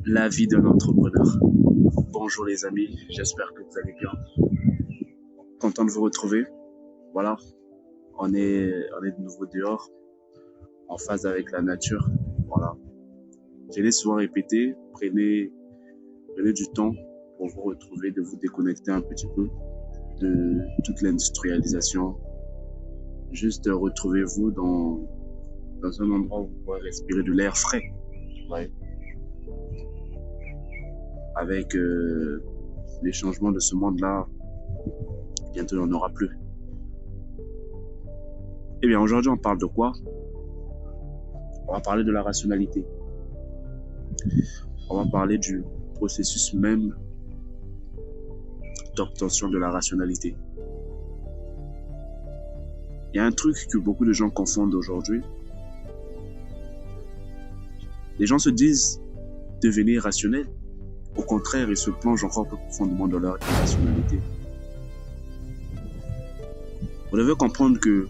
La vie d'un entrepreneur. Bonjour les amis, j'espère que vous allez bien. Content de vous retrouver. Voilà, on est de nouveau dehors, en phase avec la nature. Voilà. Je l'ai souvent répété, prenez du temps pour vous retrouver, de vous déconnecter un petit peu de toute l'industrialisation. Juste retrouvez-vous dans un endroit où vous pourrez respirer de l'air frais. Ouais. Avec les changements de ce monde-là, bientôt il n'y en aura plus. Eh bien, aujourd'hui, on parle de quoi? On va parler de la rationalité. On va parler du processus même d'obtention de la rationalité. Il y a un truc que beaucoup de gens confondent aujourd'hui. Les gens se disent devenir rationnels. Au contraire, ils se plongent encore plus profondément dans leur irrationalité. Vous devez comprendre que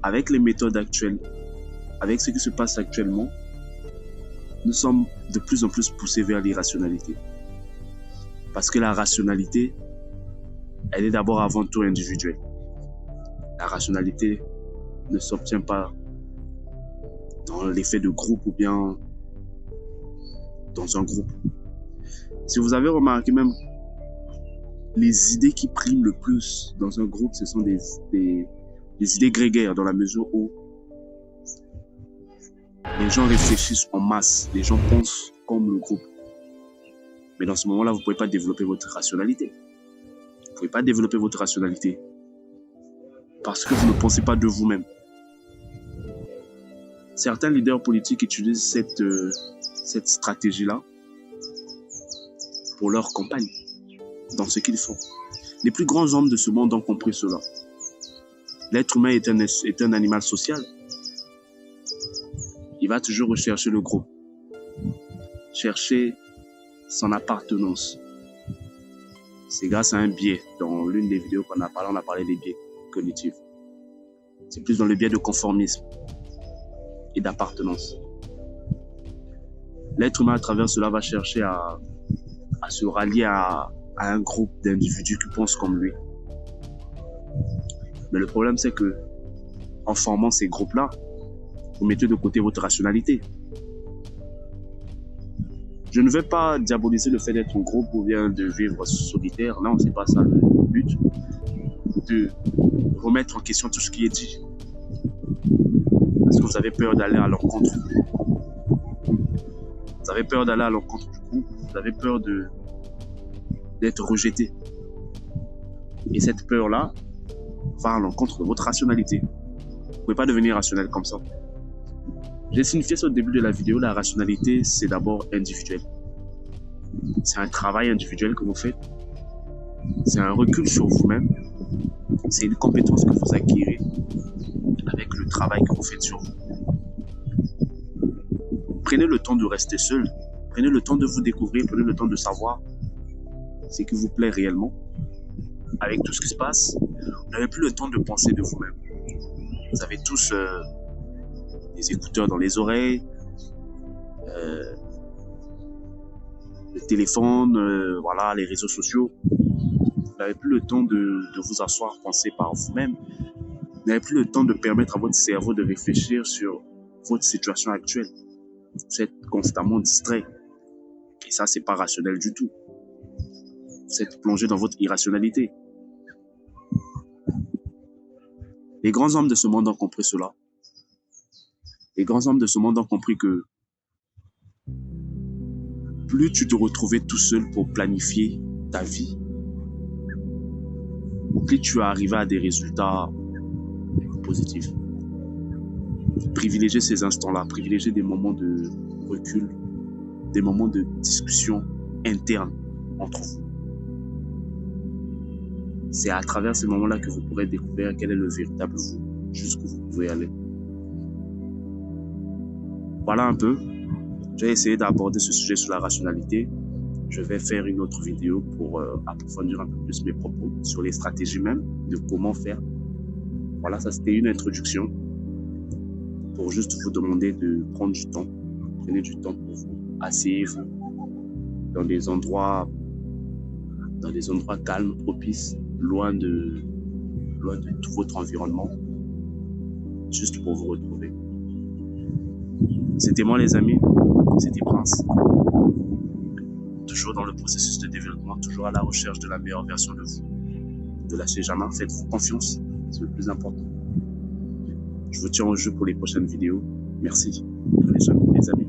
avec les méthodes actuelles, avec ce qui se passe actuellement, nous sommes de plus en plus poussés vers l'irrationalité. Parce que la rationalité, elle est d'abord avant tout individuelle. La rationalité ne s'obtient pas dans l'effet de groupe ou bien dans un groupe. Si vous avez remarqué même, les idées qui priment le plus dans un groupe, ce sont des idées grégaires, dans la mesure où les gens réfléchissent en masse, les gens pensent comme le groupe. Mais dans ce moment-là, vous ne pouvez pas développer votre rationalité. Vous ne pouvez pas développer votre rationalité parce que vous ne pensez pas de vous-même. Certains leaders politiques utilisent cette stratégie-là pour leur campagne, dans ce qu'ils font. Les plus grands hommes de ce monde ont compris cela. L'être humain est un animal social. Il va toujours rechercher le groupe, chercher son appartenance. C'est grâce à un biais. Dans l'une des vidéos qu'on a parlé, on a parlé des biais cognitifs. C'est plus dans le biais de conformisme et d'appartenance. L'être humain, à travers cela, va chercher à se rallier à un groupe d'individus qui pensent comme lui. Mais le problème, c'est que en formant ces groupes-là, vous mettez de côté votre rationalité. Je ne vais pas diaboliser le fait d'être en groupe ou bien de vivre solitaire. Non, c'est pas ça le but. De remettre en question tout ce qui est dit. Parce que vous avez peur d'aller à l'encontre. Vous avez peur d'aller à l'encontre du groupe. Vous avez peur d'être rejeté. Et cette peur-là va à l'encontre de votre rationalité. Vous ne pouvez pas devenir rationnel comme ça. J'ai signifié ça au début de la vidéo, la rationalité, c'est d'abord individuel. C'est un travail individuel que vous faites. C'est un recul sur vous-même. C'est une compétence que vous acquérez avec le travail que vous faites sur vous. Prenez le temps de rester seul. Prenez le temps de vous découvrir. Prenez le temps de savoir ce qui vous plaît réellement. Avec tout ce qui se passe, vous n'avez plus le temps de penser de vous-même. Vous avez tous des écouteurs dans les oreilles, le téléphone, voilà, les réseaux sociaux. Vous n'avez plus le temps de vous asseoir, penser par vous-même. Vous n'avez plus le temps de permettre à votre cerveau de réfléchir sur votre situation actuelle. Vous êtes constamment distrait. Et ça, c'est pas rationnel du tout. Vous êtes plongé dans votre irrationalité. Les grands hommes de ce monde ont compris cela. Les grands hommes de ce monde ont compris que plus tu te retrouvais tout seul pour planifier ta vie, plus tu arrivais à des résultats positifs. Privilégiez ces instants-là, privilégiez des moments de recul, des moments de discussion interne entre vous. C'est à travers ces moments-là que vous pourrez découvrir quel est le véritable vous, jusqu'où vous pouvez aller. Voilà un peu. J'ai essayé d'aborder ce sujet sur la rationalité. Je vais faire une autre vidéo pour approfondir un peu plus mes propos sur les stratégies même, de comment faire. Voilà, ça c'était une introduction pour juste vous demander de prendre du temps Prenez du temps pour vous. Asseyez-vous dans des endroits calmes, propices, loin de tout votre environnement, juste pour vous retrouver. C'était moi les amis, c'était Prince. Toujours dans le processus de développement, toujours à la recherche de la meilleure version de vous. Ne lâchez jamais, faites-vous confiance, c'est le plus important. Je vous tiens au jeu pour les prochaines vidéos. Merci, les amis.